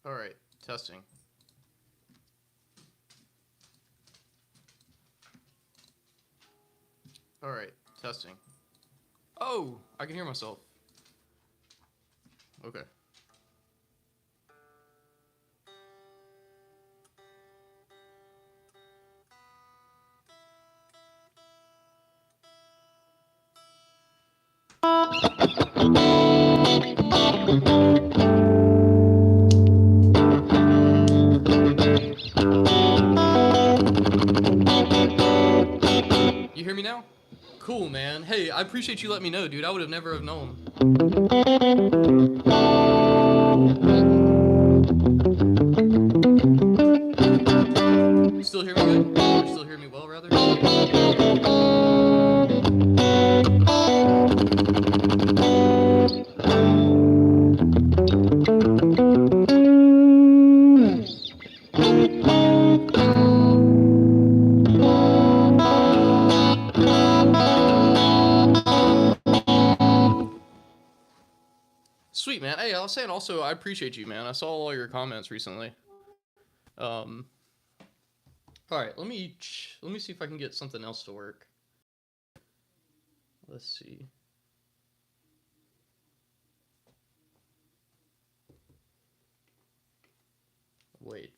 Alright, testing. Alright, testing. Oh, I can hear myself. Okay. You hear me now? Cool, man. Hey, I appreciate you letting me know, dude. I would have never have known. Still hear me good? Or still hear me well, rather? Sweet, man. Hey, I was saying also, I appreciate you, man. I saw all your comments recently. All right, let me see if I can get something else to work. Let's see. Wait,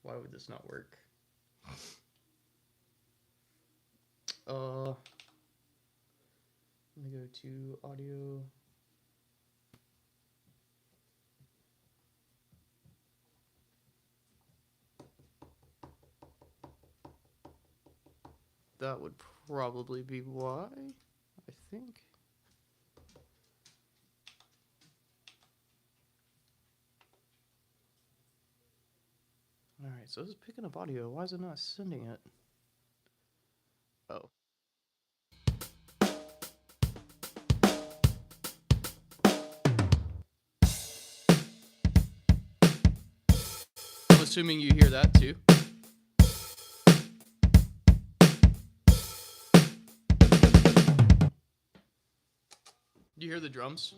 why would this not work? Let me go to audio. That would probably be why, I think. Alright, so this is picking up audio. Why is it not sending it? Oh. I'm assuming you hear that too. Do you hear the drums?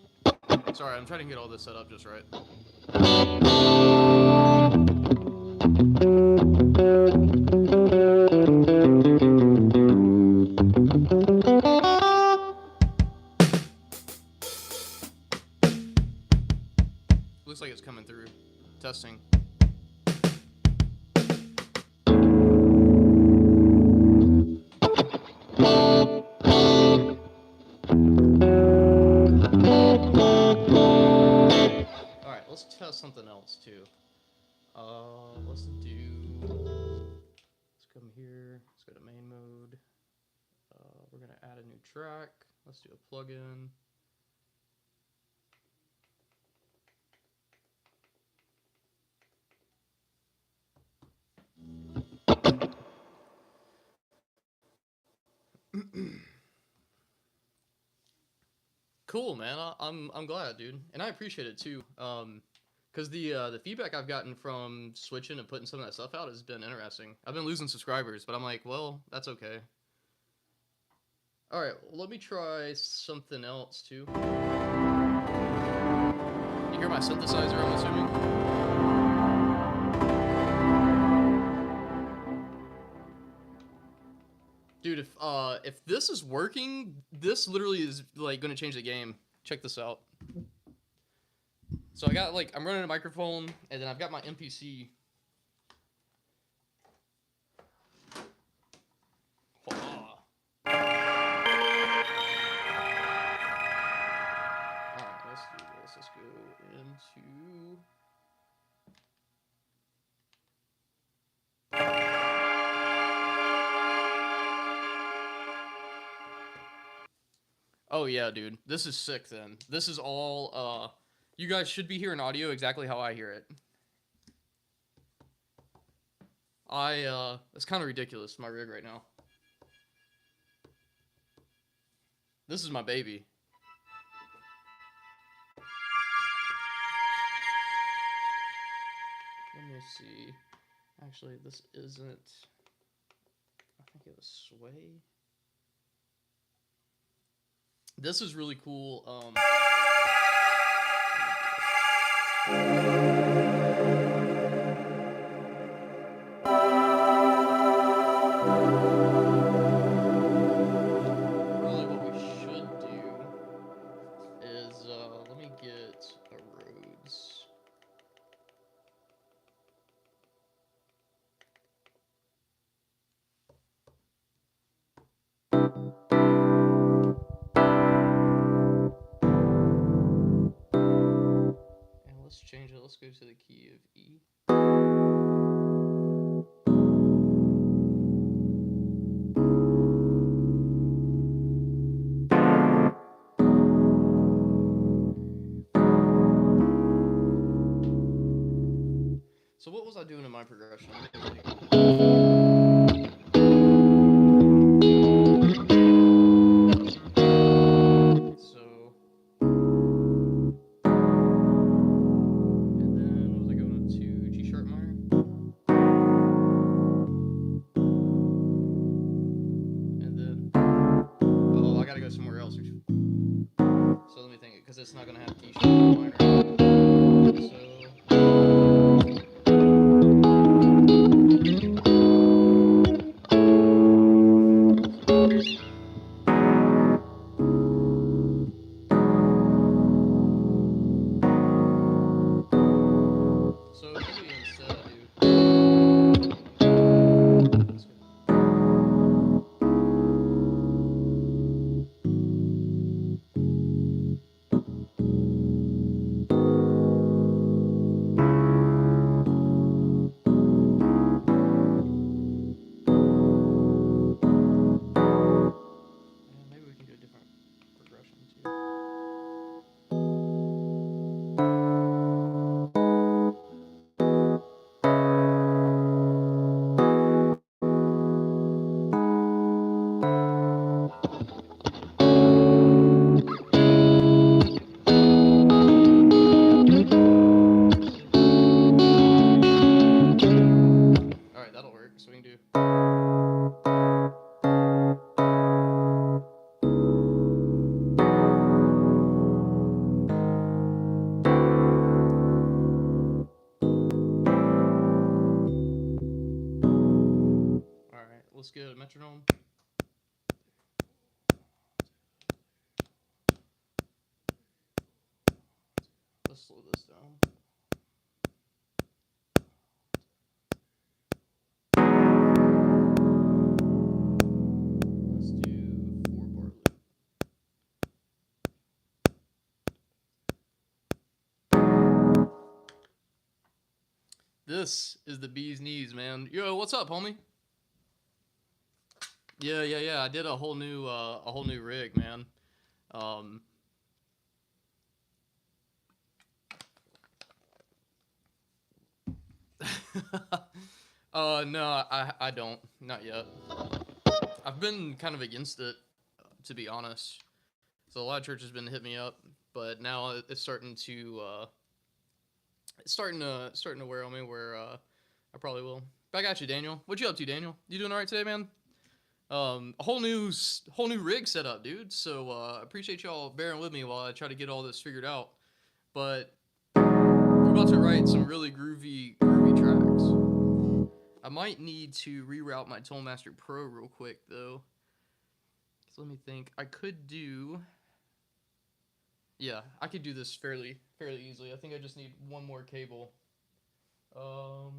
Sorry, I'm trying to get all this set up just right. Looks like it's coming through. Testing. Alright, let's test something else too. Let's come here, let's go to main mode. We're gonna add a new track. Let's do a plugin. Cool, man. I'm glad, dude, and I appreciate it too. Because the feedback I've gotten from switching and putting some of that stuff out has been interesting. I've been losing subscribers, but I'm like, well, that's okay. All right, well, let me try something else too. You hear my synthesizer? I'm assuming. Dude, if this is working, this literally is like gonna change the game. Check this out. So I got I'm running a microphone, and then I've got my MPC. All right, let's do this. Let's go into. Oh yeah, dude. This is sick then. This is all you guys should be hearing audio exactly how I hear it. It's kind of ridiculous, my rig right now. This is my baby. Let me see. Actually, this isn't. I think it was Sway. This is really cool. Let's change it. Let's go to the key of E. So what was I doing in my progression? So, and then was I going to G sharp minor? And then, oh, I gotta go somewhere else. So let me think, because it's not gonna have D sharp minor. So maybe instead I do. Maybe we can do a different progression too. Alright, that'll work. So we can do. Alright, let's get a metronome. Let's slow this down. Let's do 4-bar loop. This is the bee's knees, man. Yo, what's up, homie? Yeah. I did a whole new rig, man. No, I don't. Not yet. I've been kind of against it, to be honest. So a lot of churches been hitting me up, but now it's starting to wear on me where I probably will. Back at you, Daniel. What you up to, Daniel? You doing all right today, man? A whole new rig setup, dude. So appreciate y'all bearing with me while I try to get all this figured out. But we're about to write some really groovy tracks. I might need to reroute my Toolmaster Pro real quick though. So let me think. I could do. Yeah, I could do this fairly easily. I think I just need one more cable. Oh,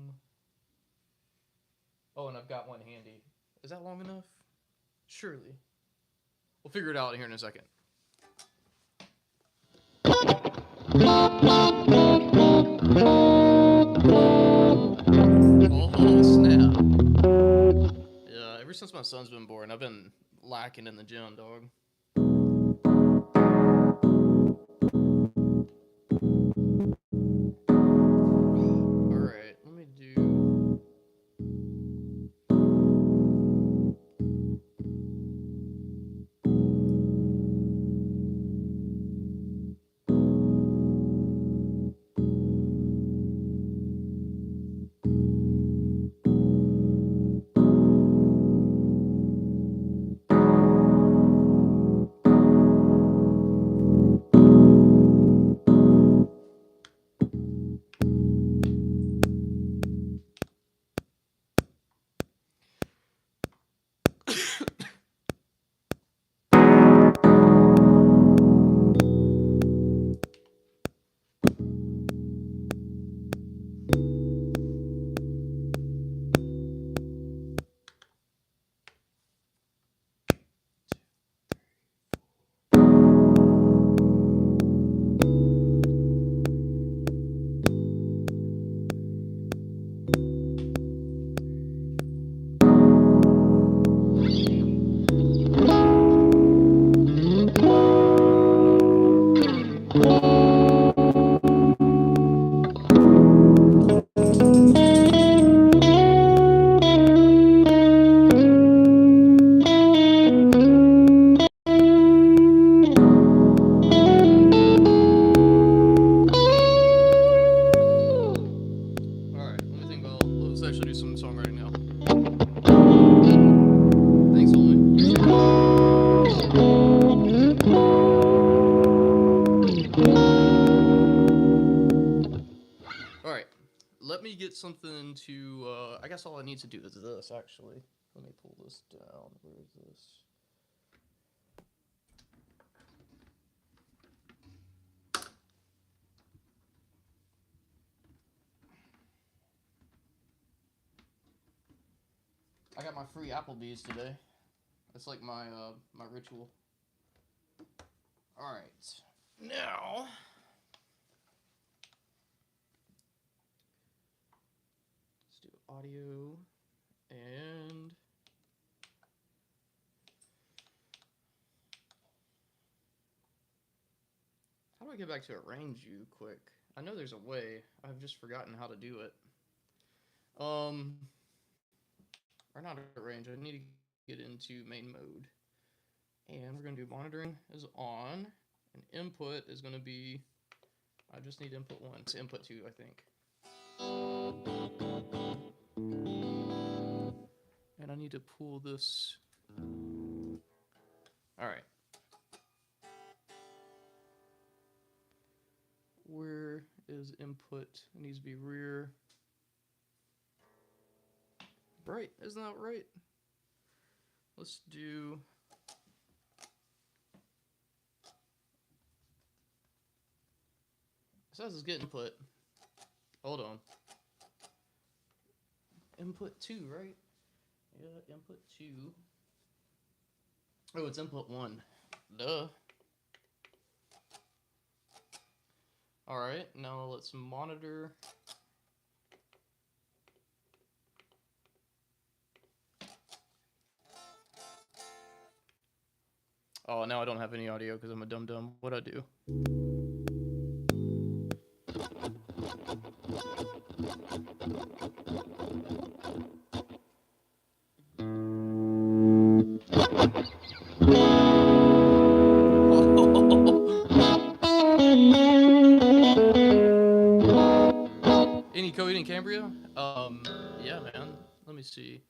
and I've got one handy. Is that long enough? Surely. We'll figure it out here in a second. Oh, snap. Yeah, ever since my son's been born, I've been lacking in the gym, dog. Alright, let me do... let me get something to. I guess all I need to do is this. Actually, let me pull this down. Where is this? I got my free Applebee's today. That's like my my ritual. All right, now let's do audio and how do I get back to arrange you quick? I know there's a way. I've just forgotten how to do it. Or not arrange. I need to get into main mode. And we're going to do monitoring is on. And input is going to be, I just need input 1. It's input 2, I think. And I need to pull this. All right. Where is input? It needs to be rear. Right, isn't that right? Let's do. It says it's get input. Hold on. Input 2, right? Yeah, input 2. Oh, it's input 1. Duh. Alright, now let's monitor. Oh, now I don't have any audio because I'm a dum-dum. What'd I do? Any code in Cambria? Yeah, man. Let me see.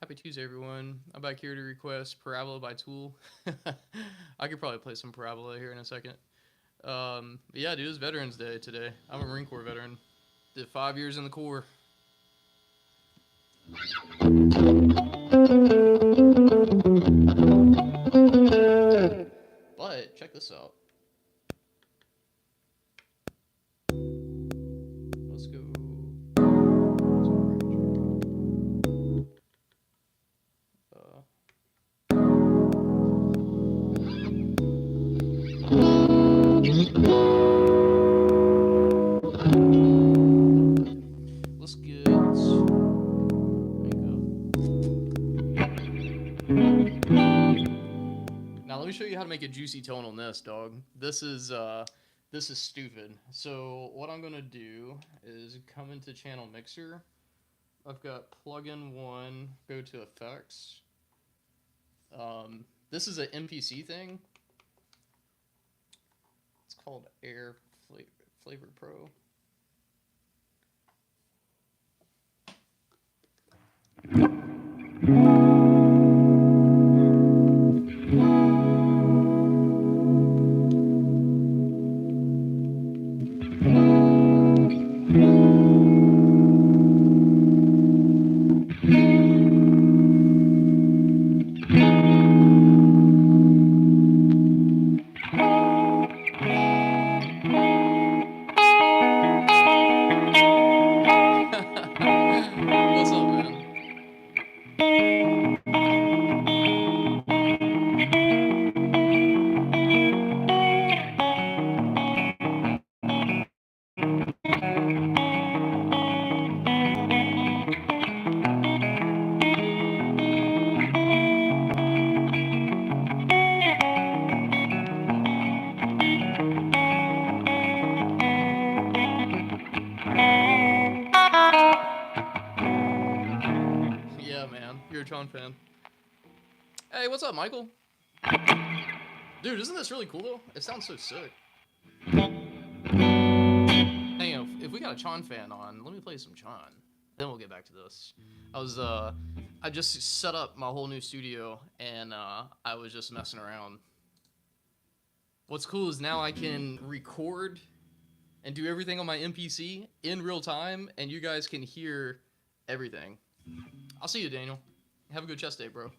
Happy Tuesday, everyone. I'm back here to request Parabola by Tool. I could probably play some Parabola here in a second. But yeah, dude, it's Veterans Day today. I'm a Marine Corps veteran. Did 5 years in the Corps. But check this out. Let's go. Let's get. Now let me show you how to make a juicy tone on this, dog. This is stupid. So what I'm gonna do is come into Channel Mixer. I've got plugin 1. Go to effects. This is an MPC thing. It's called Air Flavor Pro. What's up, man? Yeah, man. You're a Tron fan. Hey, what's up, Michael? Dude, isn't this really cool, though? It sounds so sick. Hey, if we got a Chon fan on, let me play some Chon. Then we'll get back to this. I just set up my whole new studio, and I was just messing around. What's cool is now I can record and do everything on my MPC in real time, and you guys can hear everything. I'll see you, Daniel. Have a good chess day, bro.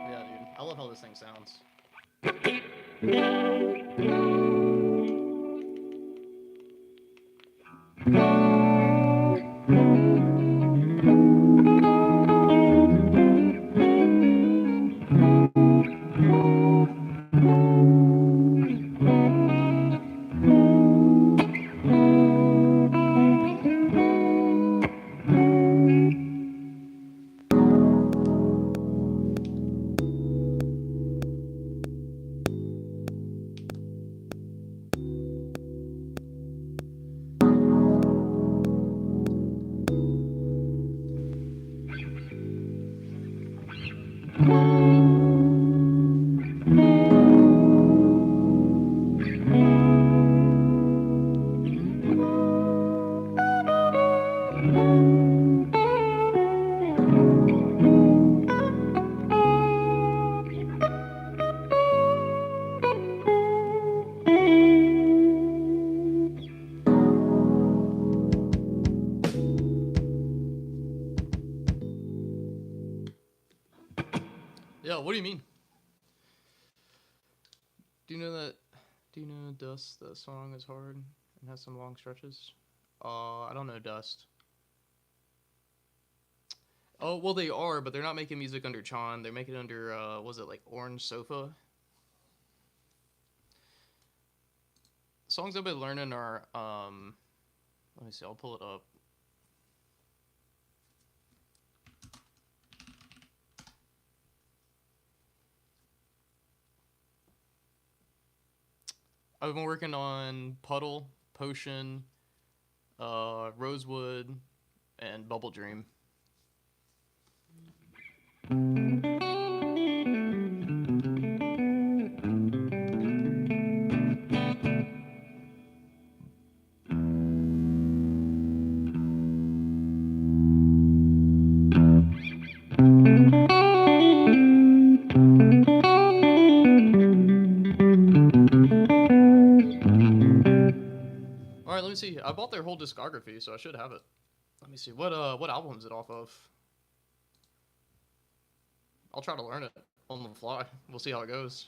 Yeah, dude. I love how this thing sounds. Yeah, what do you mean? Do you know that? Do you know Dust? That song is hard and has some long stretches. I don't know Dust. Oh well, they are, but they're not making music under Chan. They're making it under was it like Orange Sofa? Songs I've been learning are let me see. I'll pull it up. I've been working on Puddle, Potion, Rosewood, and Bubble Dream. Alright, let me see. I bought their whole discography, so I should have it. Let me see. What album is it off of? I'll try to learn it on the fly. We'll see how it goes.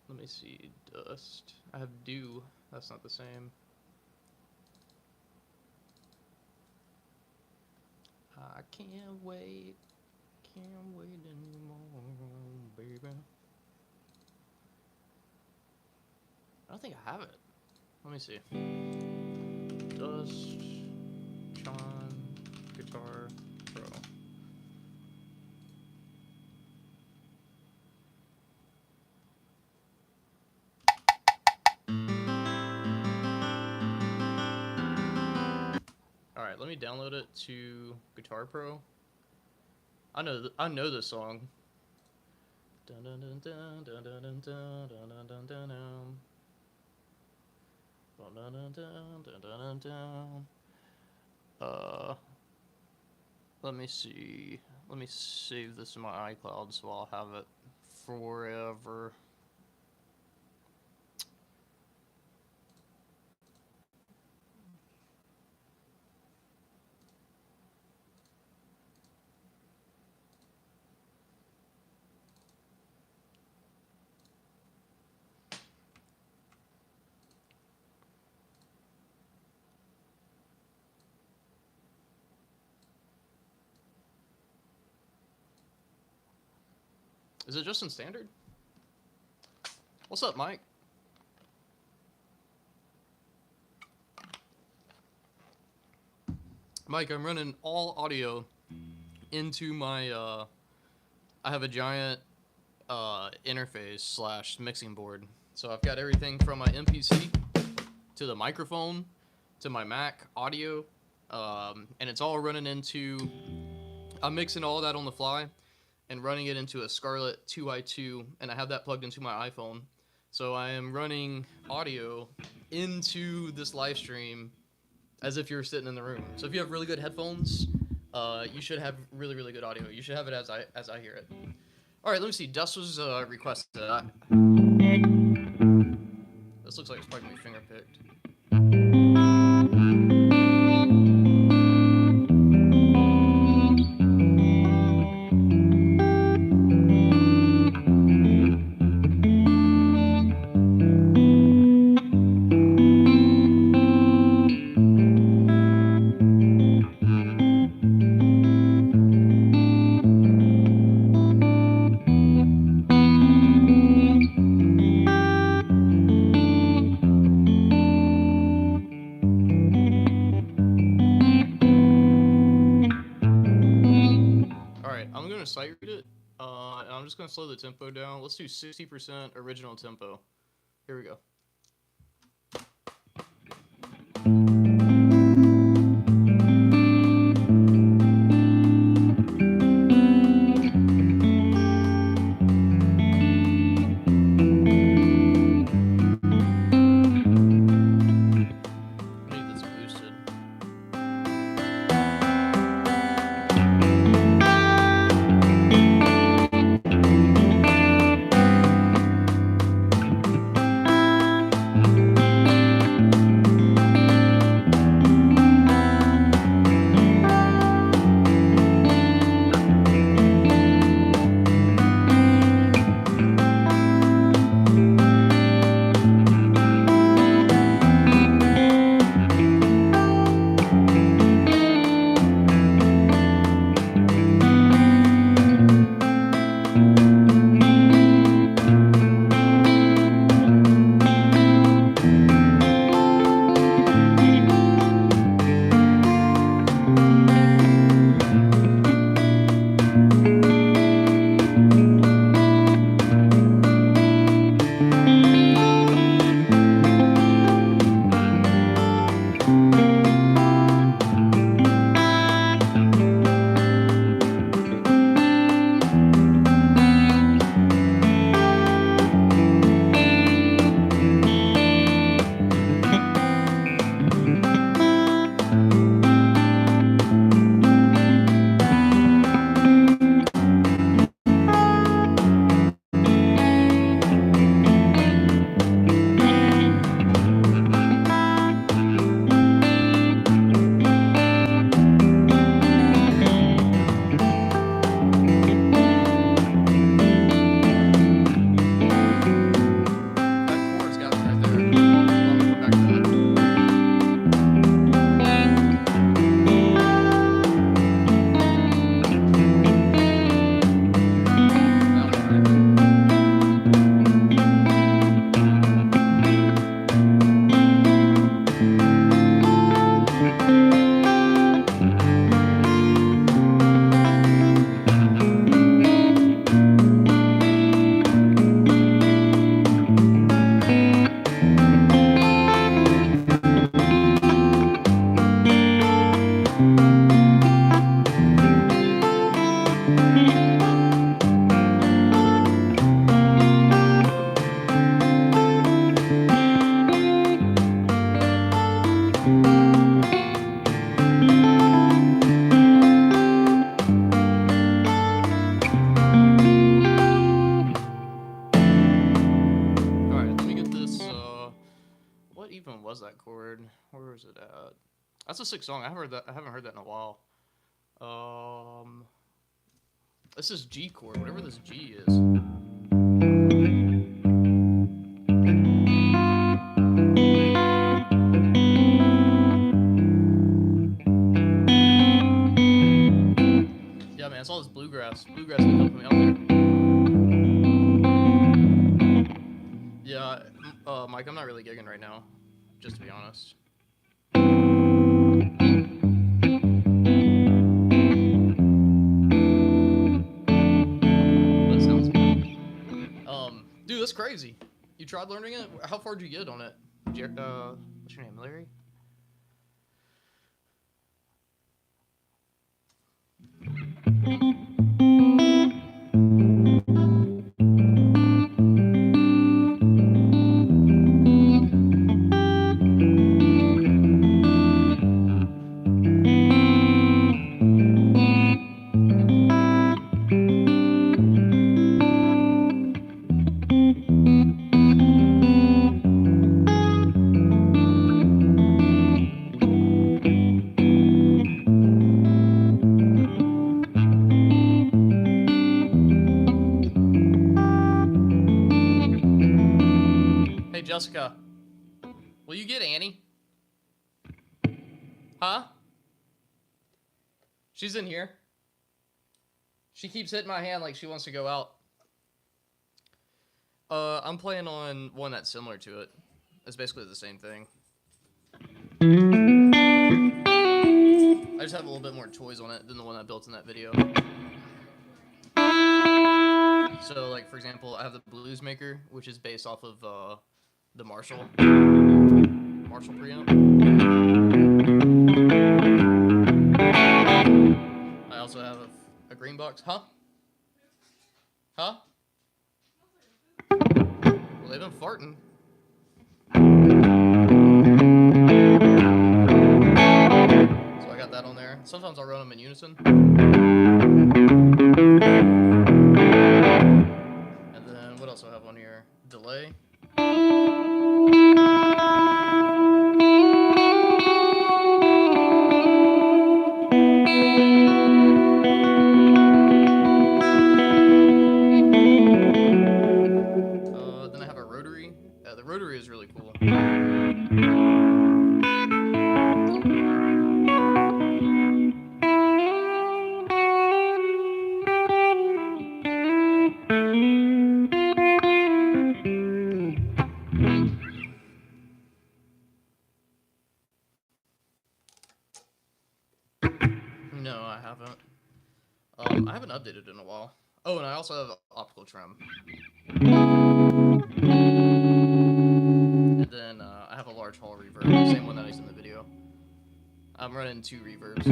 Let me see. Dust. I have Dew. That's not the same. I can't wait. Can't wait anymore, baby. I don't think I have it. Let me see. Dust, Chan, Guitar Pro. All right, let me download it to Guitar Pro. I know this song. Dun dun dun dun dun dun dun dun dun dun dun dun. Dun, dun, dun, dun, dun, dun, dun. Let me see. Let me save this in my iCloud so I'll have it forever. Is it just in standard? What's up, Mike? Mike, I'm running all audio into my, I have a giant interface slash mixing board. So I've got everything from my MPC to the microphone to my Mac audio, and it's all running into, I'm mixing all that on the fly and running it into a Scarlett 2i2, and I have that plugged into my iPhone. So I am running audio into this live stream as if you're sitting in the room. So if you have really good headphones, you should have really, really good audio. You should have it as I hear it. All right, let me see. Dust was requested. This looks like it's probably gonna be finger picked. Sight read it, and I'm just gonna slow the tempo down. Let's do 60% original tempo. Here we go. was that chord? Where was it at? That's a sick song. I haven't heard that in a while. Um, this is G chord. Whatever this G is. Yeah, man, it's all this bluegrass. Bluegrass been helping me out there. Yeah, Mike, I'm not really gigging right now, just to be honest. But it sounds good. Dude, that's crazy. You tried learning it? How far did you get on it? What's your name, Larry? Hey, Jessica. Will you get Annie? Huh? She's in here. She keeps hitting my hand like she wants to go out. I'm playing on one that's similar to it. It's basically the same thing. I just have a little bit more toys on it than the one I built in that video. So, like, for example, I have the Blues Maker, which is based off of the Marshall preamp. I also have a green box. Huh? Huh? Well, they've been farting. So I got that on there. Sometimes I'll run them in unison. And then what else do I have on here? Delay. Then I have a rotary. The rotary is really cool. No, I haven't. I haven't updated in a while. Oh, and I also have optical trim. And then I have a large hall reverb, the same one that I used in the video. I'm running 2 reverbs.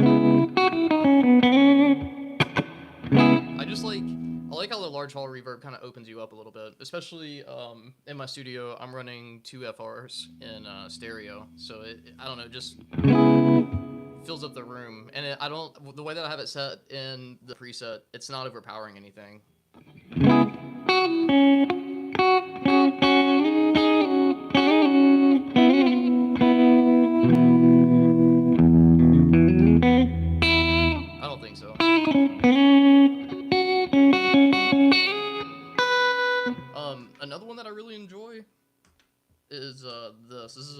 I like how the large hall reverb kind of opens you up a little bit, especially in my studio. I'm running 2 FRs in stereo, so I don't know, just fills up the room. And the way that I have it set in the preset, it's not overpowering anything. I don't think so. Another one that I really enjoy is this. This is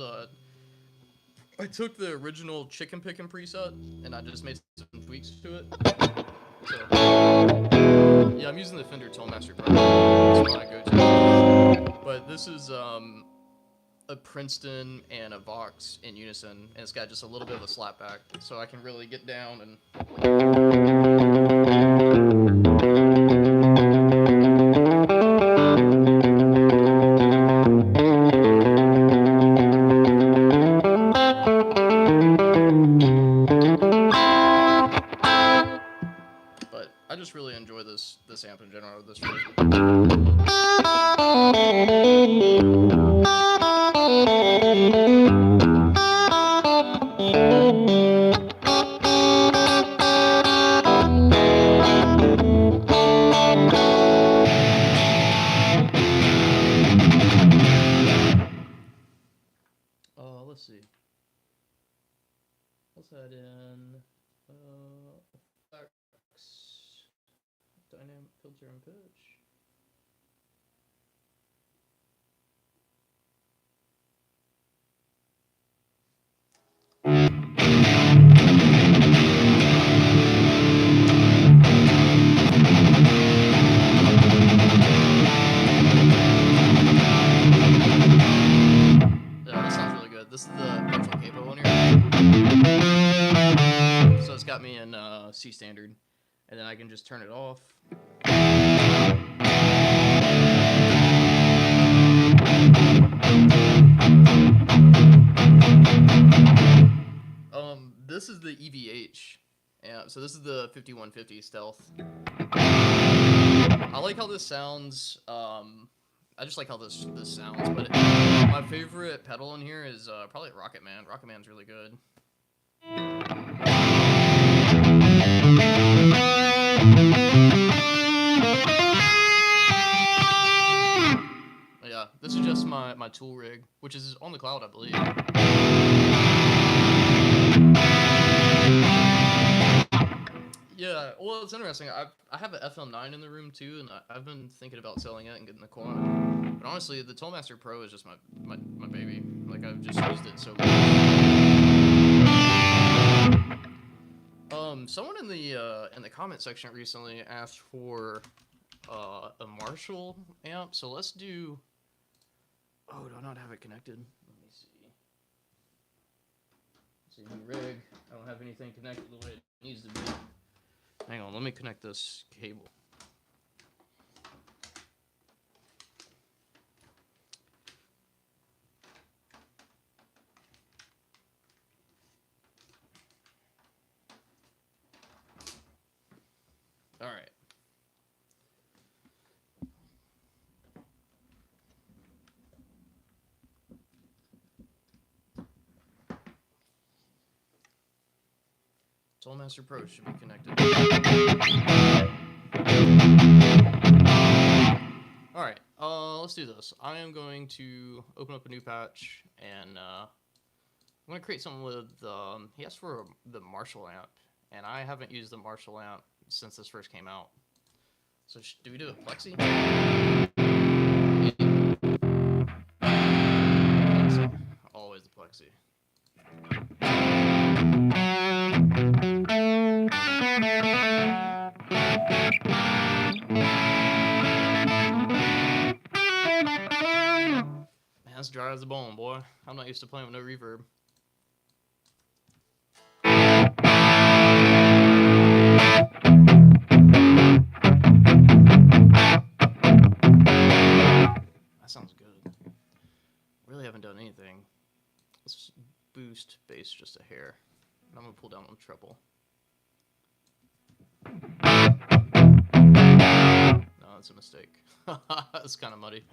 I took the original chicken picking preset and I just made some tweaks to it. So, yeah, I'm using the Fender Tonemaster Pro. That's what I go to. But this is a Princeton and a Vox in unison, and it's got just a little bit of a slapback, so I can really get down and. But I just really enjoy this amp in general. This really. Let's that in. Effects, dynamic filter and pitch. Yeah, that sounds really good. This is the virtual capo one here. So it's got me in C standard, and then I can just turn it off. This is the EVH. Yeah, so this is the 5150 Stealth. I like how this sounds. I just like how this sounds, but my favorite pedal in here is probably Rocket Man. Rocket Man's really good. Yeah, this is just my tool rig, which is on the cloud, I believe. Yeah, well, it's interesting. I have an FM9 in the room too, and I've been thinking about selling it and getting the quad. But honestly, the Toolmaster Pro is just my baby. Like, I've just used it so much. Someone in the comment section recently asked for a Marshall amp, so let's do. Oh, do I not have it connected? Let me see. See, new rig. I don't have anything connected the way it needs to be. Hang on, let me connect this cable. All right. Toolmaster Pro should be connected. All right, let's do this. I am going to open up a new patch, and I'm going to create something with, he asked for the Marshall amp, and I haven't used the Marshall amp since this first came out. So do we do a Plexi? Plexi. Always the Plexi. Man, that's dry as a bone, boy. I'm not used to playing with no reverb. That sounds good. Really haven't done anything. Let's boost bass just a hair. And I'm gonna pull down on treble. No, that's a mistake. That's kind of muddy.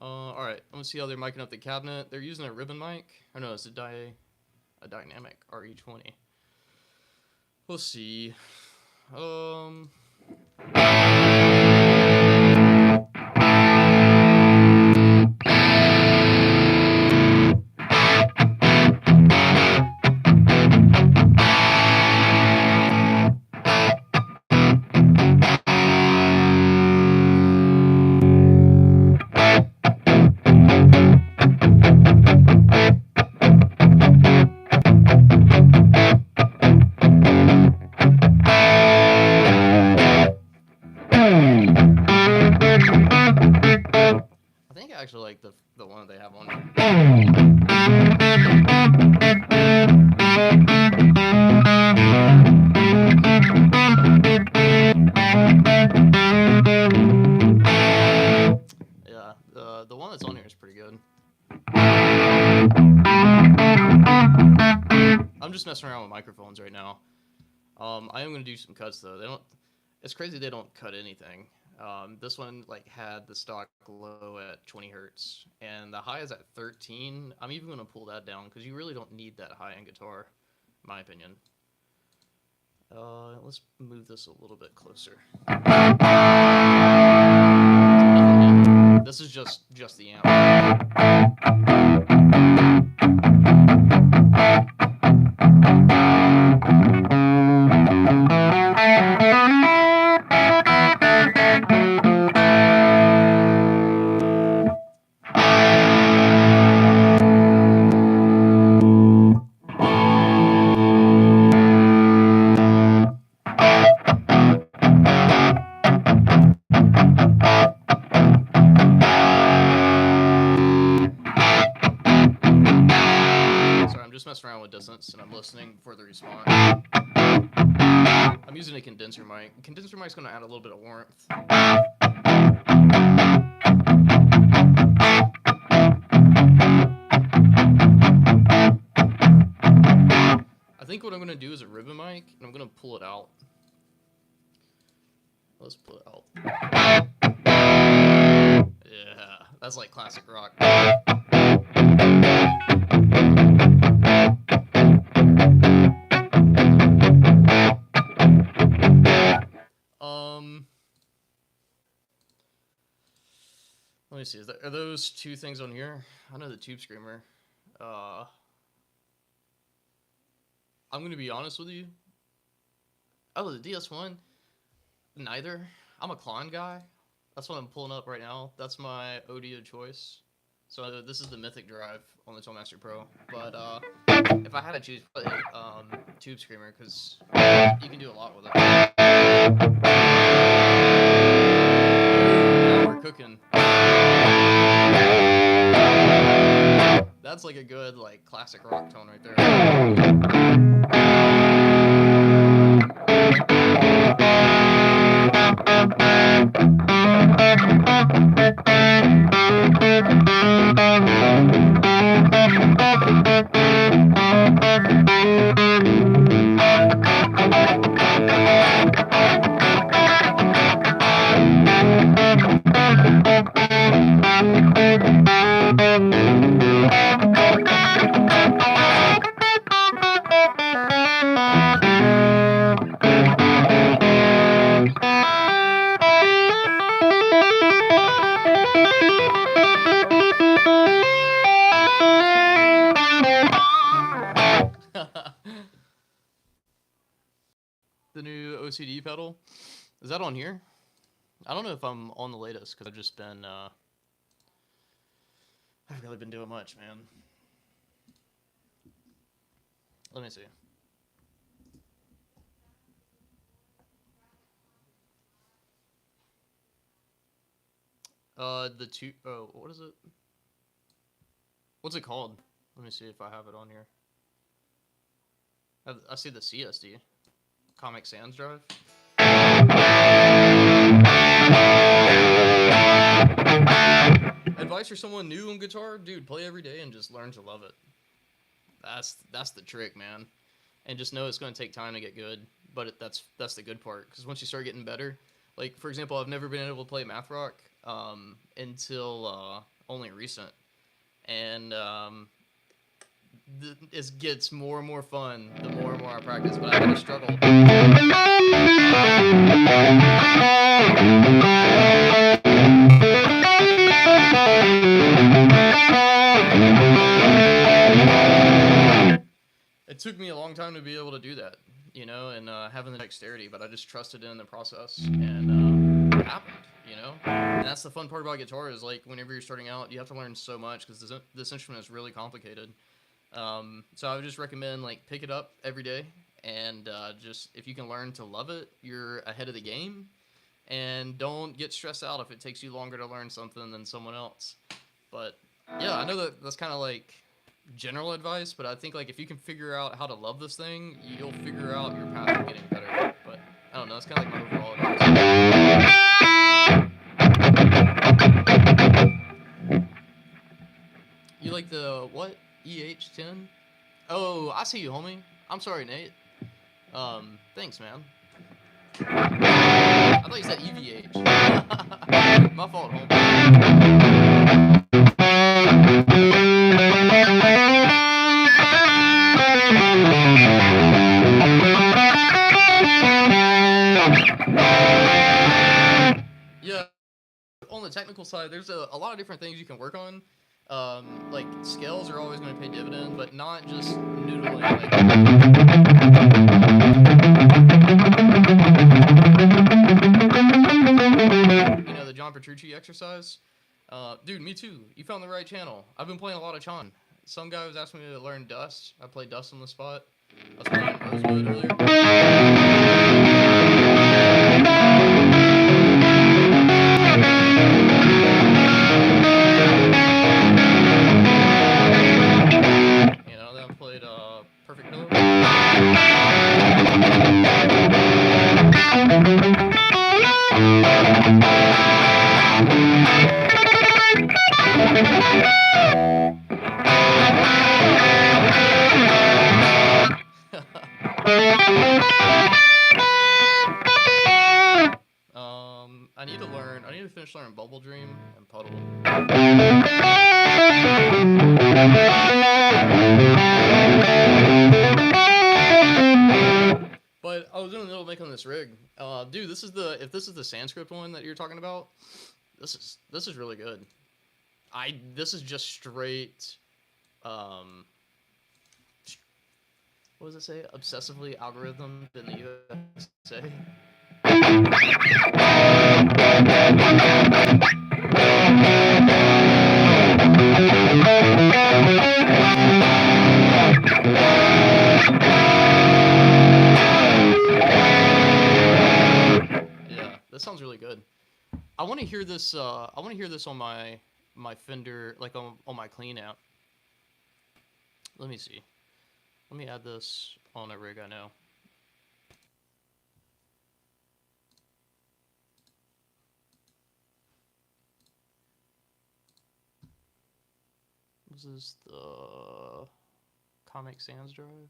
Alright, I'm gonna see how they're micing up the cabinet. They're using a ribbon mic. Or no, it's a dynamic RE20. We'll see. I think I actually like the one that they have on here. Yeah, the one that's on here is pretty good. I'm just messing around with microphones right now. I am gonna do some cuts though. They don't. It's crazy they don't cut anything. This one like had the stock low at 20 hertz, and the high is at 13. I'm even gonna pull that down because you really don't need that high end guitar, in my opinion. Let's move this a little bit closer. This is just the amp. Messing around with distance and I'm listening for the response. I'm using a condenser mic. Condenser mic's gonna add a little bit of warmth. I think what I'm gonna do is a ribbon mic and I'm gonna pull it out. Let's pull it out. Yeah, that's like classic rock. Let me see. Are those two things on here? I know the Tube Screamer. I'm gonna be honest with you. Oh, the DS1. Neither. I'm a Klon guy. That's what I'm pulling up right now. That's my audio choice. So this is the Mythic Drive on the Toolmaster Pro. But if I had to choose, Tube Screamer, because you can do a lot with it. Now we're cooking. That's like a good, like, classic rock tone right there. The new OCD pedal. Is that on here? I don't know if I'm on the latest because I've just been, I haven't really been doing much, man. Let me see. What is it? What's it called? Let me see if I have it on here. I see the CSD. Comic Sans drive. Advice for someone new on guitar? Dude, play every day and just learn to love it. That's the trick, man. And just know it's going to take time to get good, but that's the good part. Because once you start getting better, like, for example, I've never been able to play math rock until only recent. And it gets more and more fun the more and more I practice, but I had to struggle. It took me a long time to be able to do that, you know, and having the dexterity, but I just trusted in the process, and it happened, you know. And that's the fun part about guitar is, like, whenever you're starting out, you have to learn so much because this instrument is really complicated. So I would just recommend, like, pick it up every day, and just if you can learn to love it, you're ahead of the game. And don't get stressed out if it takes you longer to learn something than someone else. But yeah, I know that's kind of like general advice, but I think, like, if you can figure out how to love this thing, you'll figure out your path to getting better. But I don't know, it's kind of like my overall advice. You like the what? EH10? Oh, I see you, homie. I'm sorry, Nate. Thanks, man. I thought you said EVH. My fault, homie. Yeah, on the technical side, there's a lot of different things you can work on. Like scales are always going to pay dividend, but not just noodling. Like, you know, the John Petrucci exercise. Dude, me too. You found the right channel. I've been playing a lot of Chon. Some guy was asking me to learn Dust. I played Dust on the spot. I was playing Rosewood earlier. You know, then I played Perfect Pillow. I need to finish learning Bubble Dream and Puddle. But I was in the middle of making this rig. Dude, if this is the Sanskrit one that you're talking about, this is really good. This is just straight what does it say? Obsessively algorithm in the USA. Yeah, this sounds really good. I want to hear this. I want to hear this on my Fender, like on my Clean app. Let me see. Let me add this on a rig I know. This is the Comic Sans drive.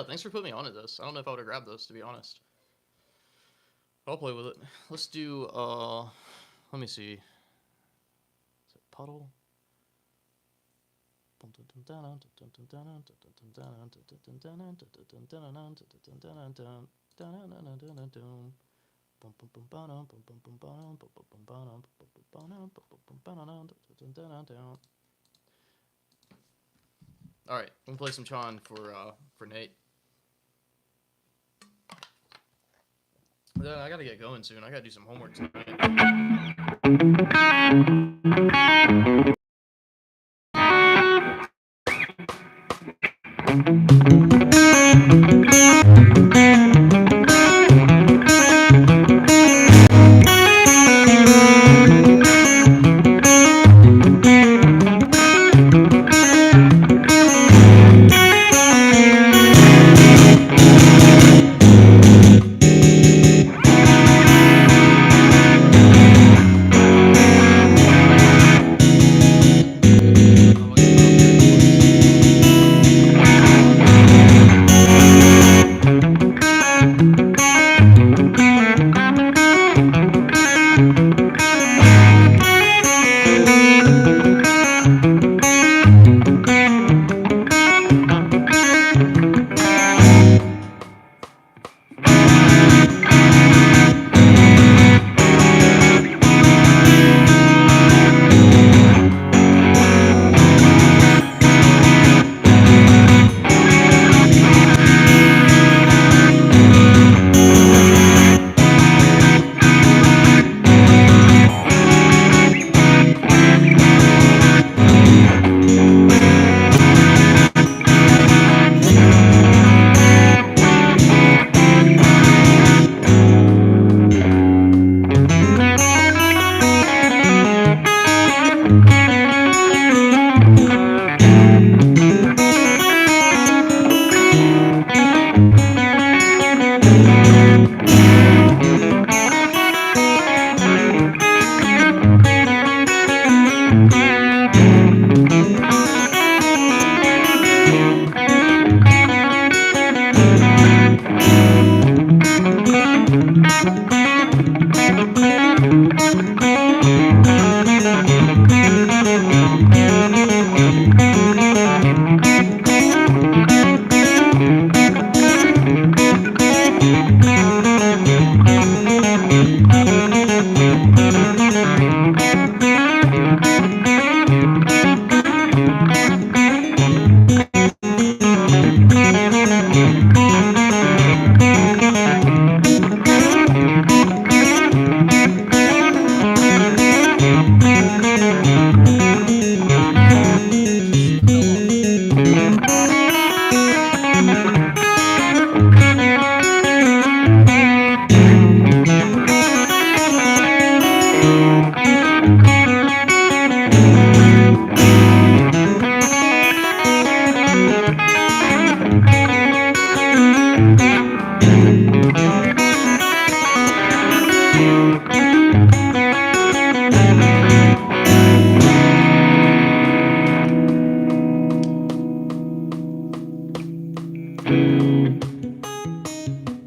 Thanks for putting me onto this. I don't know if I would have grabbed this, to be honest. I'll play with it. Let's do, let me see. Is it Puddle? All right, I'm gonna play some Chon for Nate. I gotta get going soon. I gotta do some homework tonight.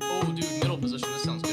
Oh, dude, middle position. This sounds good.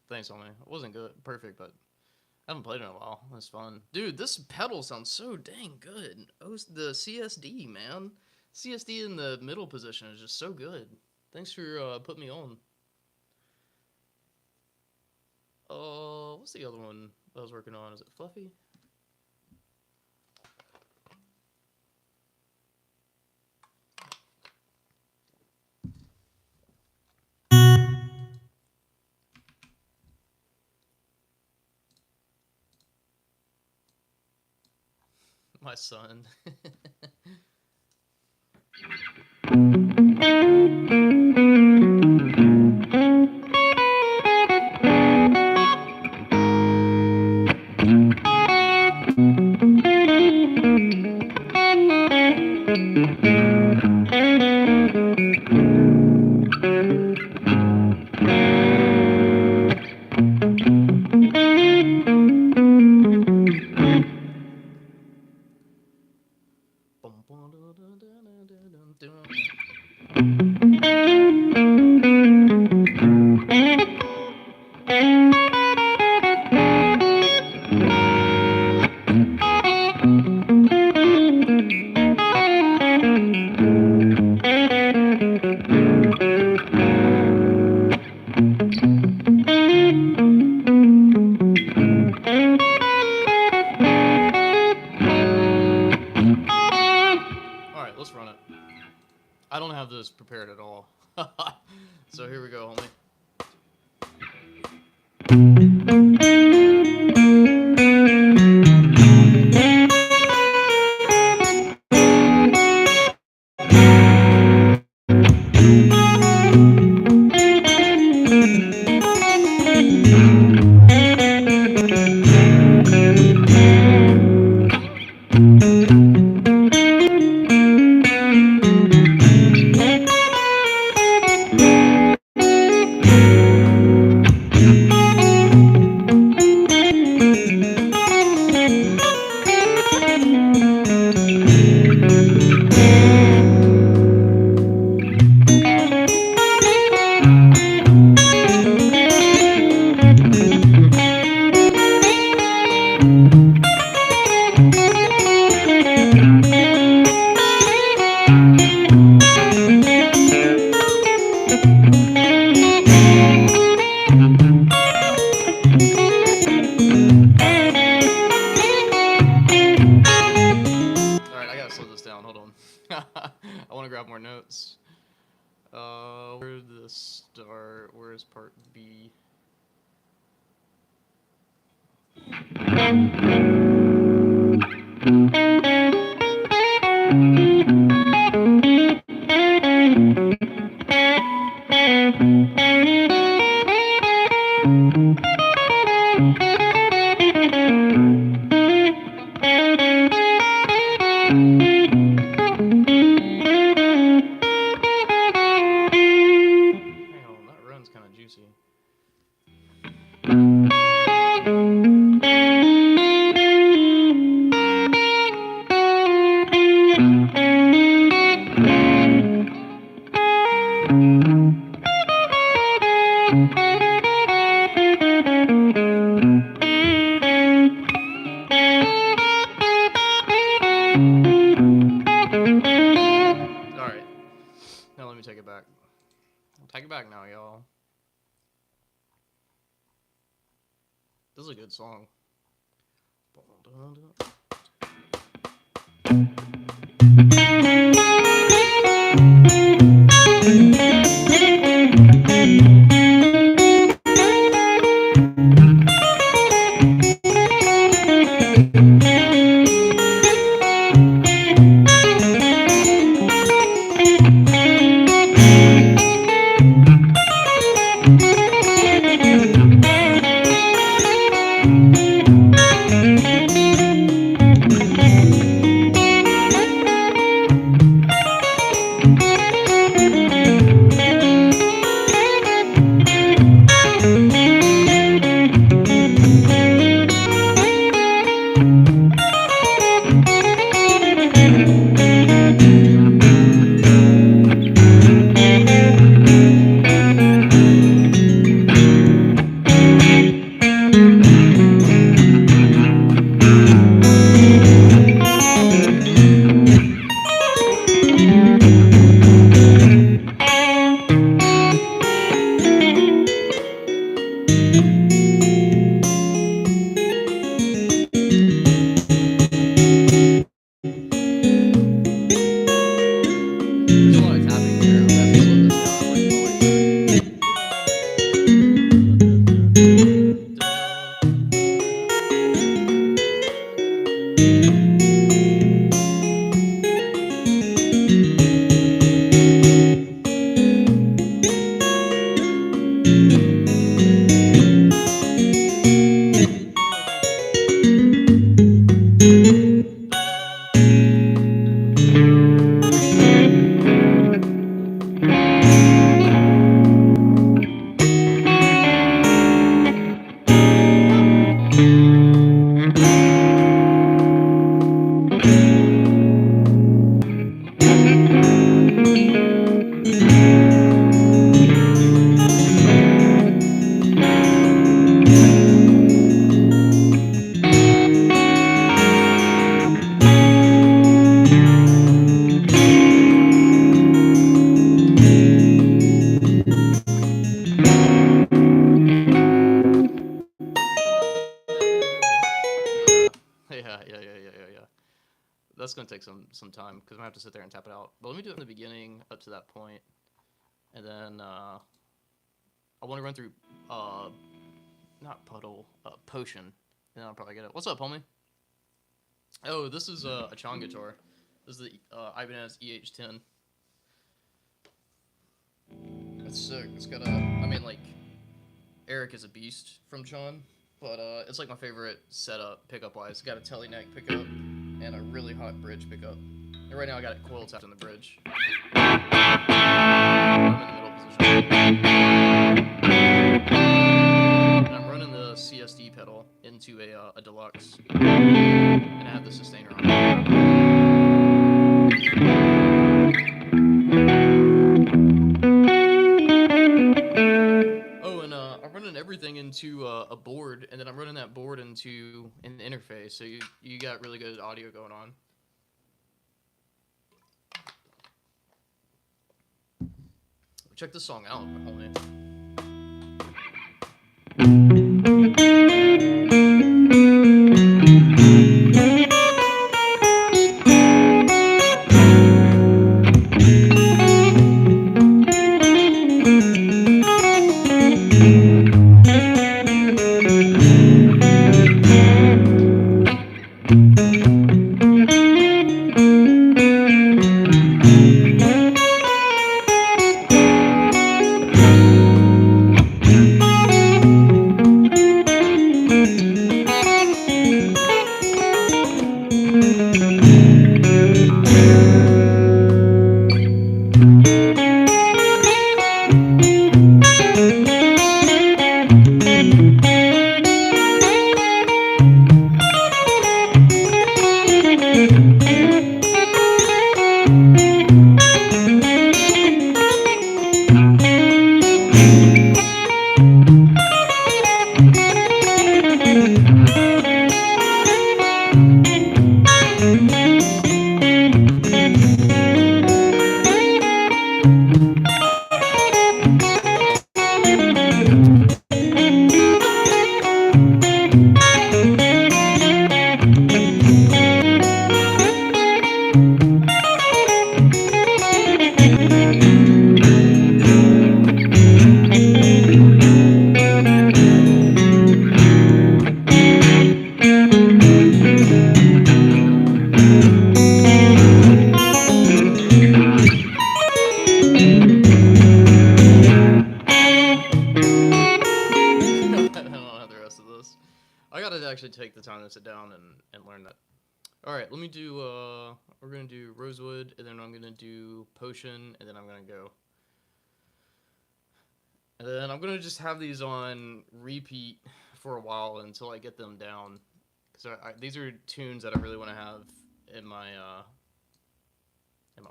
Thanks, homie. It wasn't good, perfect, but I haven't played in a while. That's fun, dude. This pedal sounds so dang good. Oh, the CSD, man. CSD in the middle position is just so good. Thanks for putting me on. What's the other one I was working on? Is it Fluffy? My son. Alright, let's run it. I don't have this prepared at all. So here we go, homie. I want to grab more notes. Where did this start? Where's part B? Hang on, that run's kind of juicy. Alright. Now let me take it back. I'll take it back now, y'all. This is a good song. There's a lot of tapping here. I'm gonna have to slow this down like yeah. That's gonna take some time because I'm gonna have to sit there and tap it out. But let me do it from the beginning up to that point, and then I want to run through not puddle, potion, and then I'll probably get it. What's up, homie? Oh, this is a Chon guitar. This is the Ibanez EH10. It's sick. It's got a, I mean, like, Eric is a beast from Chon, but it's like my favorite setup pickup wise. It's got a telly neck pickup and a really hot bridge pickup. And right now I got it coil tapped in the bridge. I'm in the middle position. And I'm running the CSD pedal into a deluxe, and I have the sustainer on it. Oh, and I'm running everything into a board, and then I'm running that board into an interface, so you got really good audio going on. Check this song out, homie. I don't have the rest of this. I gotta actually take the time to sit down and learn that. All right, let me do. We're gonna do rosewood, and then I'm gonna do potion, and then I'm gonna go. And then I'm gonna just have these on repeat for a while until I get them down, because these are tunes that I really want to have in my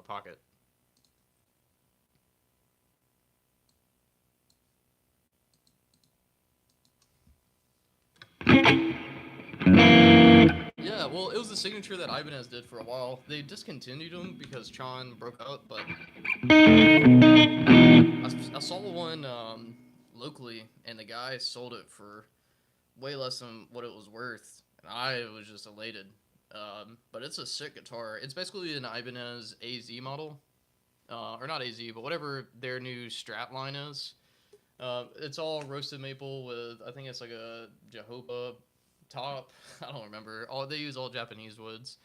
pocket. Yeah, well, it was the signature that Ibanez did for a while. They discontinued them because Chan broke up, but I saw one locally, and the guy sold it for way less than what it was worth, and I was just elated. But it's a sick guitar. It's basically an Ibanez AZ model, or not AZ, but whatever their new Strat line is. It's all roasted maple with, I think it's like a Jojoba top. I don't remember. They use all Japanese woods,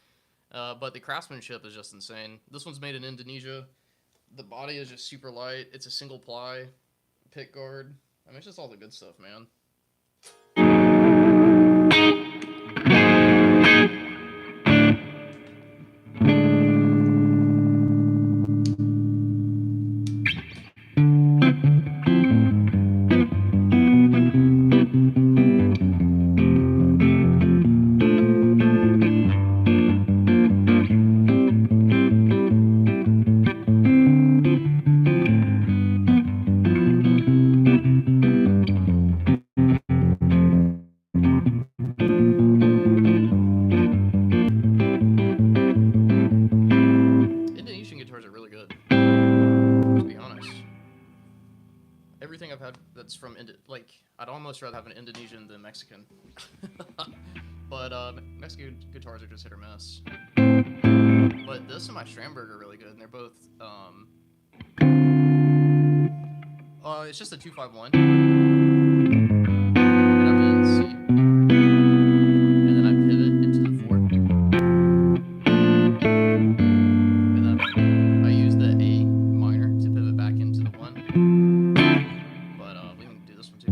but the craftsmanship is just insane. This one's made in Indonesia. The body is just super light. It's a single ply pick guard. I mean, it's just all the good stuff, man. Indonesian guitars are really good, to be honest. Everything I've had that's from like, I'd almost rather have an Indonesian than Mexican. But Mexican guitars are just hit or miss. But this and my Stramberg are really good, and they're both it's just a 251. And I'm in C. And then I pivot into the 4. And then I use the A minor to pivot back into the 1. But we can do this one too.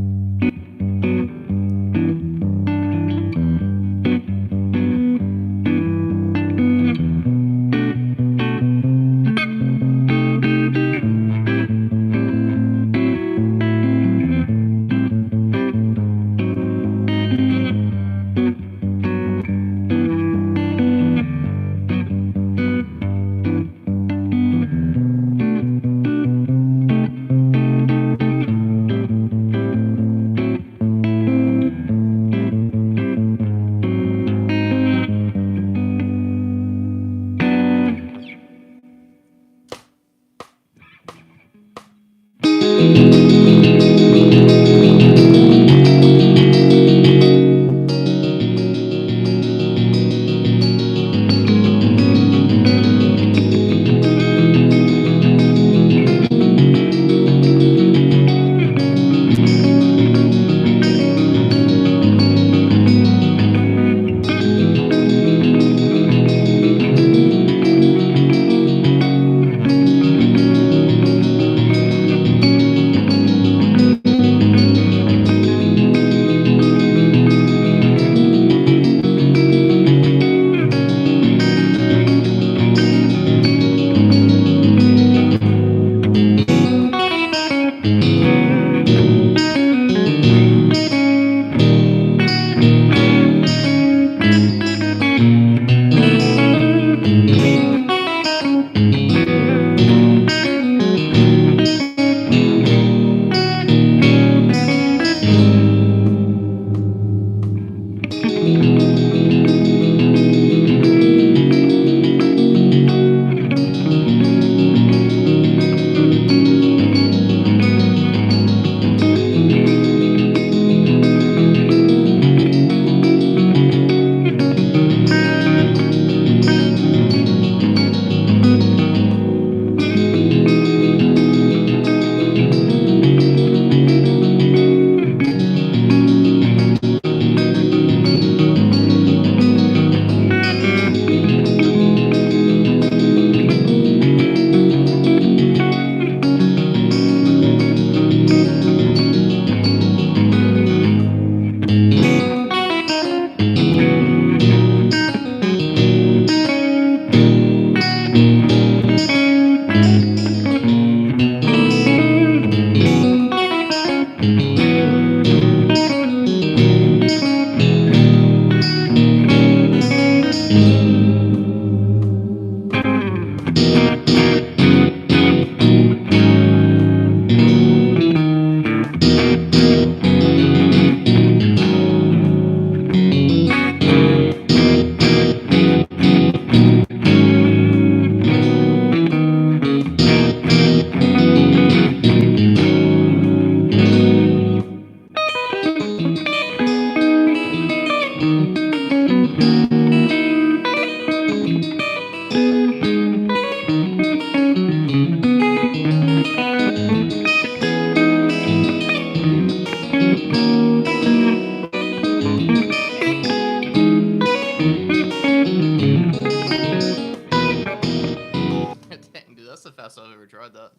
never tried that.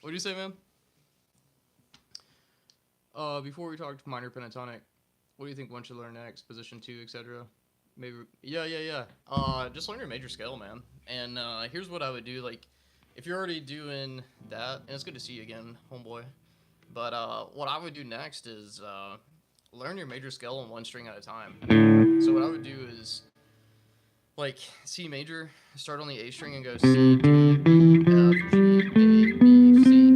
What do you say, man? Before we talk minor pentatonic, what do you think one should learn next? Position 2, etc. Maybe. Yeah. Just learn your major scale, man. And here's what I would do. Like, if you're already doing that, and it's good to see you again, homeboy. But what I would do next is learn your major scale on one string at a time. So what I would do is, like, C major, start on the A string and go C, D, E, F, G, A, B, C.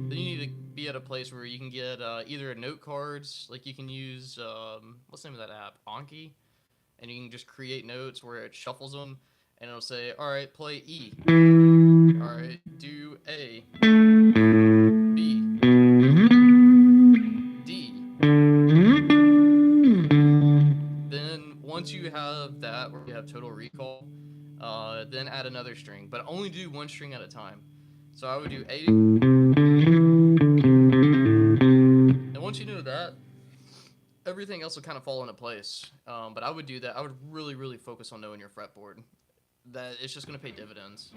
Then you need to be at a place where you can get either note cards, like you can use, what's the name of that app? Anki? And you can just create notes where it shuffles them, and it'll say, alright, play E. Alright, do A. B. D. Then once you have that, where you have total recall, then add another string, but only do one string at a time. So I would do A. And once you know that, everything else will kind of fall into place. But I would do that. I would really, really focus on knowing your fretboard. That it's just going to pay dividends.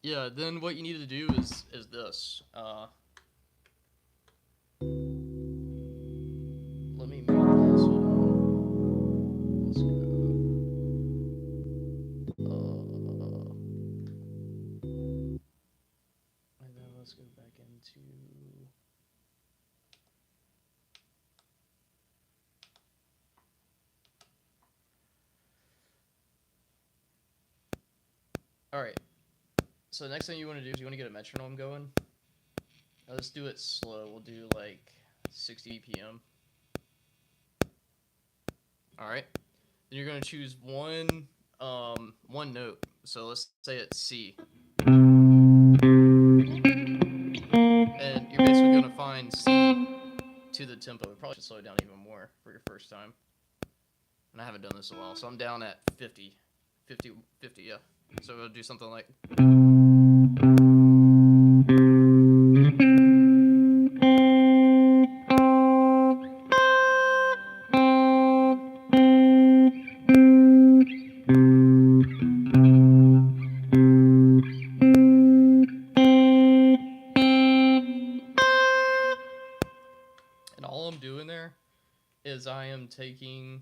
Yeah, then what you need to do is this. Let me mute this. Let's go. And then let's go back into. All right. So the next thing you want to do is you want to get a metronome going. Now let's do it slow. We'll do like 60 BPM. All right. Then you're going to choose one note. So let's say it's C. And you're basically going to find C to the tempo. We probably should slow it down even more for your first time. And I haven't done this in a while, so I'm down at 50, yeah. So we'll do something like. And all I'm doing there is I am taking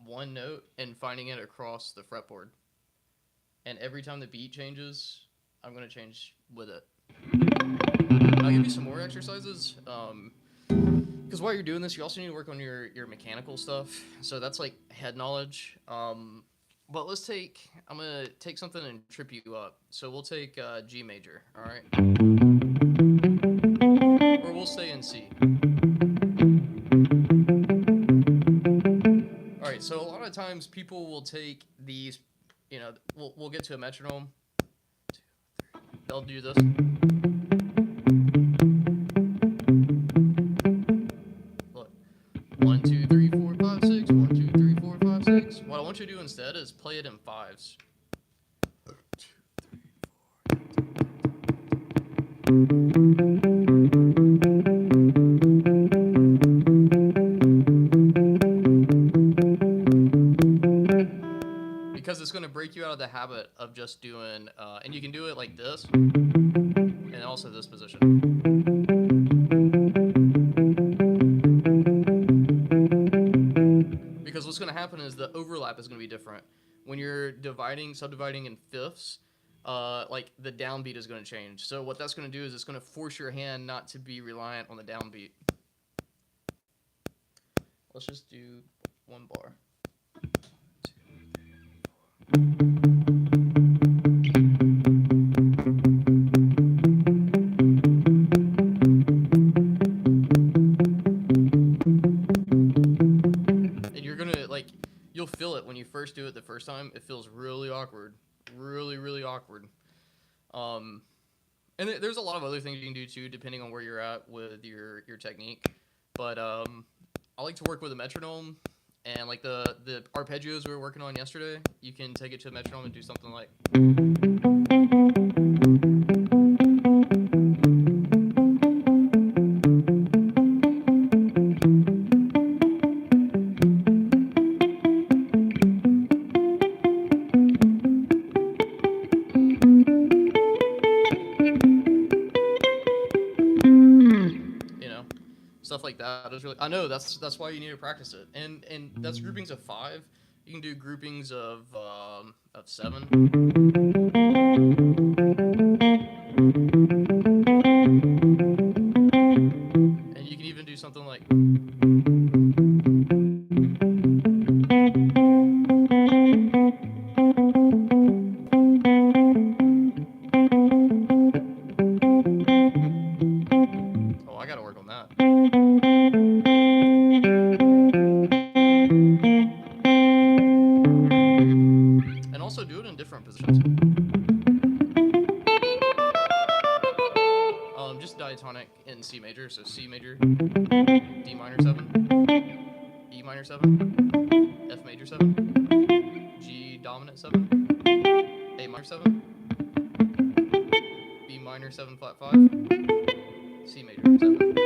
one note and finding it across the fretboard. And every time the beat changes, I'm going to change with it. I'll give you some more exercises. Because while you're doing this, you also need to work on your mechanical stuff. So that's like head knowledge. But let's take, I'm going to take something and trip you up. So we'll take G major, all right? Or we'll stay in C. All right, so a lot of times people will take these, you know, we'll get to a metronome. They'll do this. Look, 1, 2, 3, 4, 5, 6. 1, 2, 3, 4, 5, 6. What I want you to do instead is play it in fives. 1, 2, 3, 4. break you out of the habit of just doing, and you can do it like this, and also this position. Because what's going to happen is the overlap is going to be different. When you're subdividing in fifths, like the downbeat is going to change. So what that's going to do is it's going to force your hand not to be reliant on the downbeat. Let's just do one bar. And you're gonna you'll feel it when you first do it the first time. It feels really awkward, really awkward. And there's a lot of other things you can do too, depending on where you're at with your technique. But I like to work with a metronome, and like the arpeggios we were working on yesterday, you can take it to a metronome and do something like. Stuff like that is really. I know that's why you need to practice it, and that's groupings of 5. You can do groupings of 7. And you can even do something like. Oh, I gotta work on that. And also do it in different positions. Just diatonic in C major, so C major, D minor 7, E minor 7, F major 7, G dominant 7, A minor 7, B minor 7 flat 5, C major 7.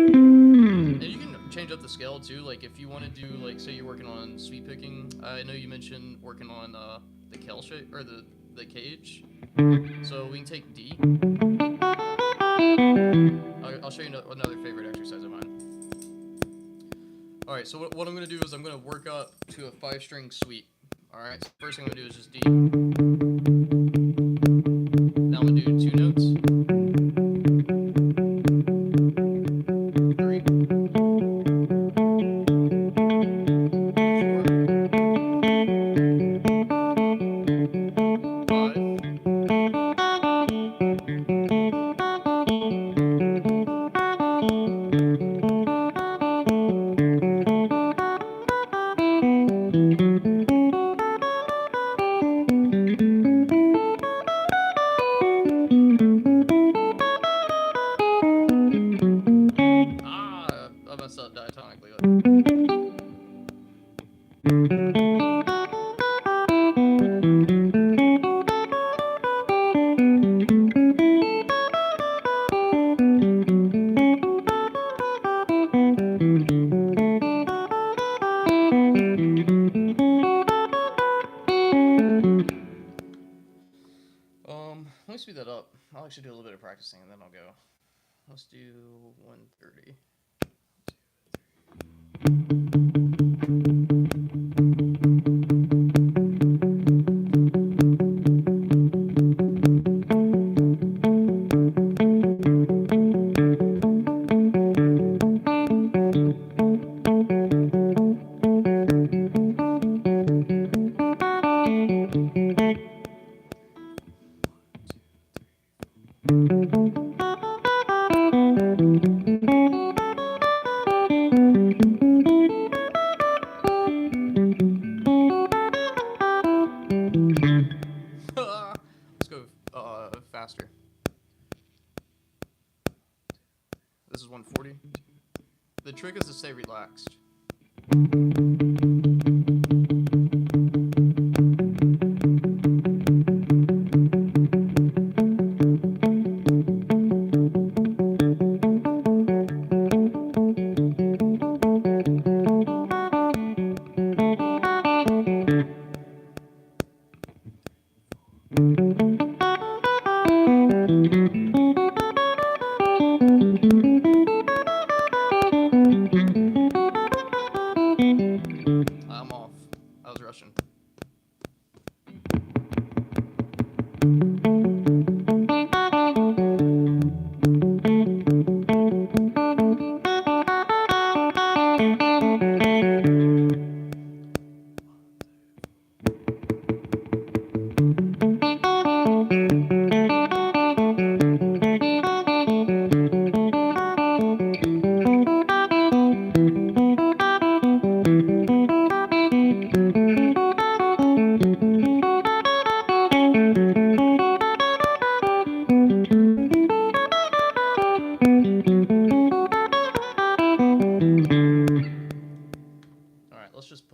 And you can change up the scale too, like if you want to do, like, say you're working on sweep picking. I know you mentioned working on the Kell shape, or the cage. So we can take D. I'll show you another favorite exercise of mine. Alright, so what I'm going to do is I'm going to work up to a 5-string sweep. Alright, so first thing I'm going to do is just D. Now I'm going to do 2 notes. 3. 4. 5. I messed up diatonically. Let me speed that up. I'll actually do a little bit of practicing and then I'll go. Let's do 130. Let's go faster. This is 140. The trick is to stay relaxed.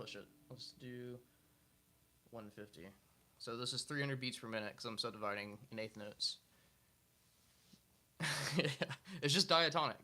push it. Let's do 150. So this is 300 beats per minute because I'm subdividing in eighth notes. Yeah, it's just diatonic.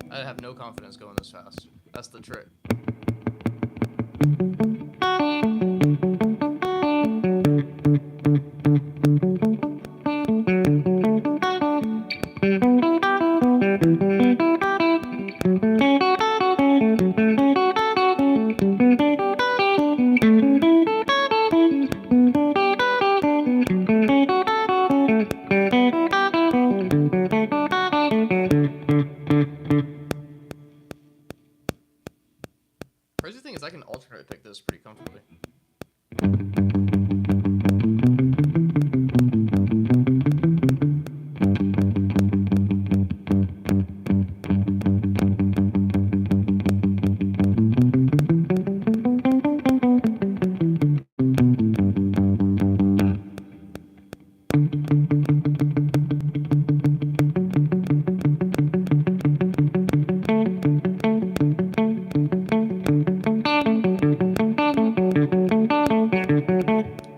I have no confidence going this fast. That's the trick. Crazy thing is I can alternate pick this pretty comfortably.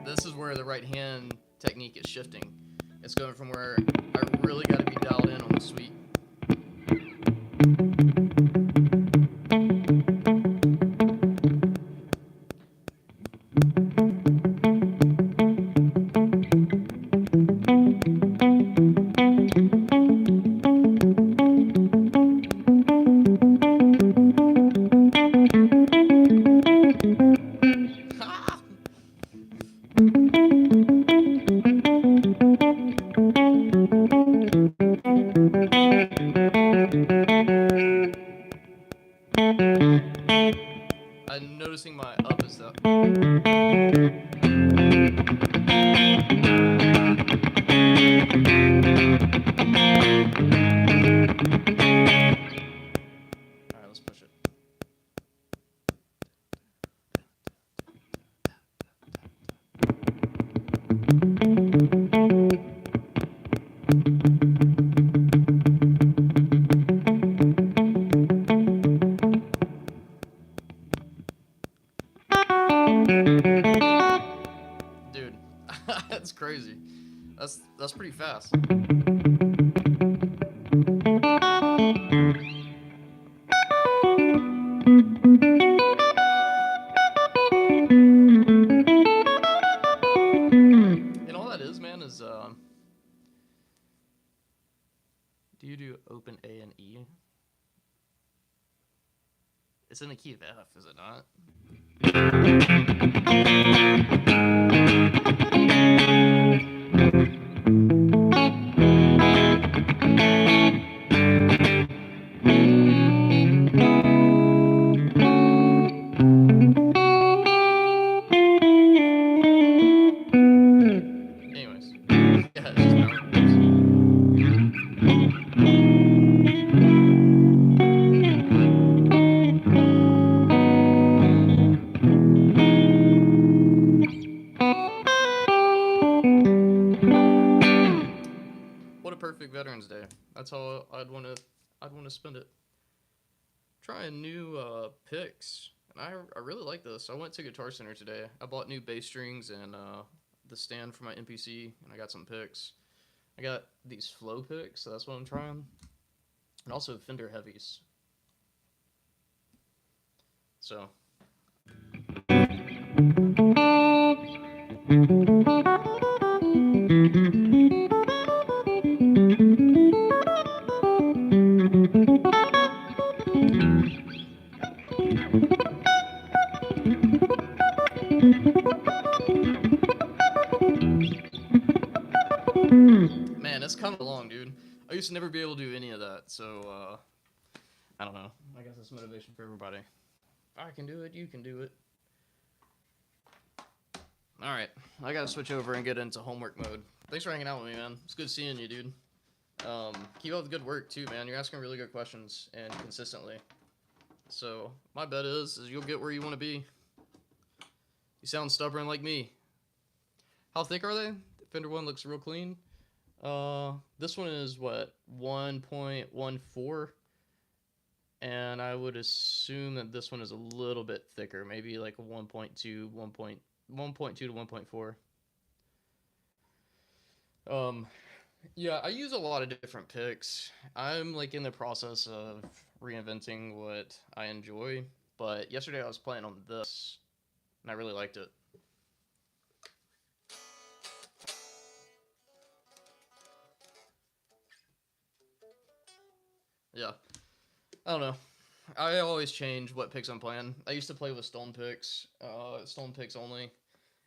This is where the right hand technique is shifting. It's going from where I really got to be dialed in on the sweep. I'm noticing my up is up. Alright, let's push it. Dude, that's crazy. That's pretty fast. And all that is, man, is do you do open A and E? It's in the key of F, is it not? Anyways, yeah, it's just power chords. What a perfect Veterans Day. That's how I'd want to spend it. Trying new picks, and I really like this. I went to Guitar Center today. I bought new bass strings and the stand for my MPC, and I got some picks. I got these Flow picks, so that's what I'm trying, and also Fender heavies. So. Man, it's coming along, dude. I used to never be able to do any of that, so I don't know. I guess that's motivation for everybody. If I can do it, you can do it. All right, I gotta switch over and get into homework mode. Thanks for hanging out with me, man. It's good seeing you, dude. Keep up the good work too, man. You're asking really good questions and consistently. So my bet is you'll get where you want to be. You sound stubborn like me. How thick are they? Fender 1 looks real clean. This one is what, 1.14, and I would assume that this one is a little bit thicker, maybe like a 1.2 to 1.4. Yeah, I use a lot of different picks. I'm like in the process of reinventing what I enjoy, but yesterday I was playing on this, and I really liked it. Yeah, I don't know. I always change what picks I'm playing. I used to play with Stone picks, Stone picks only,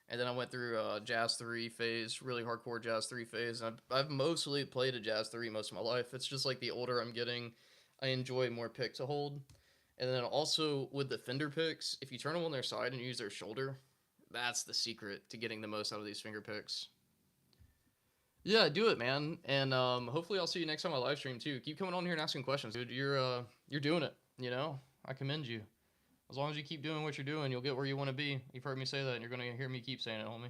and then I went through Jazz 3 phase, really hardcore Jazz 3 phase. And I've mostly played a Jazz 3 most of my life. It's just like the older I'm getting, I enjoy more pick to hold. And then also with the Fender picks, if you turn them on their side and use their shoulder, that's the secret to getting the most out of these finger picks. Yeah, do it, man. And hopefully I'll see you next time I live stream too. Keep coming on here and asking questions, dude. You're doing it. You know, I commend you. As long as you keep doing what you're doing, you'll get where you want to be. You've heard me say that, and you're gonna hear me keep saying it, homie.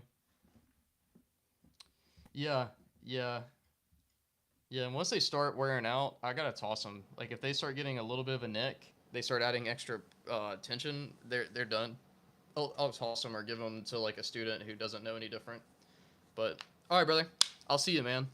Yeah, yeah, yeah. And once they start wearing out, I gotta toss them. Like if they start getting a little bit of a nick, they start adding extra tension. They're done. I'll toss them or give them to like a student who doesn't know any different. But all right, brother. I'll see you, man.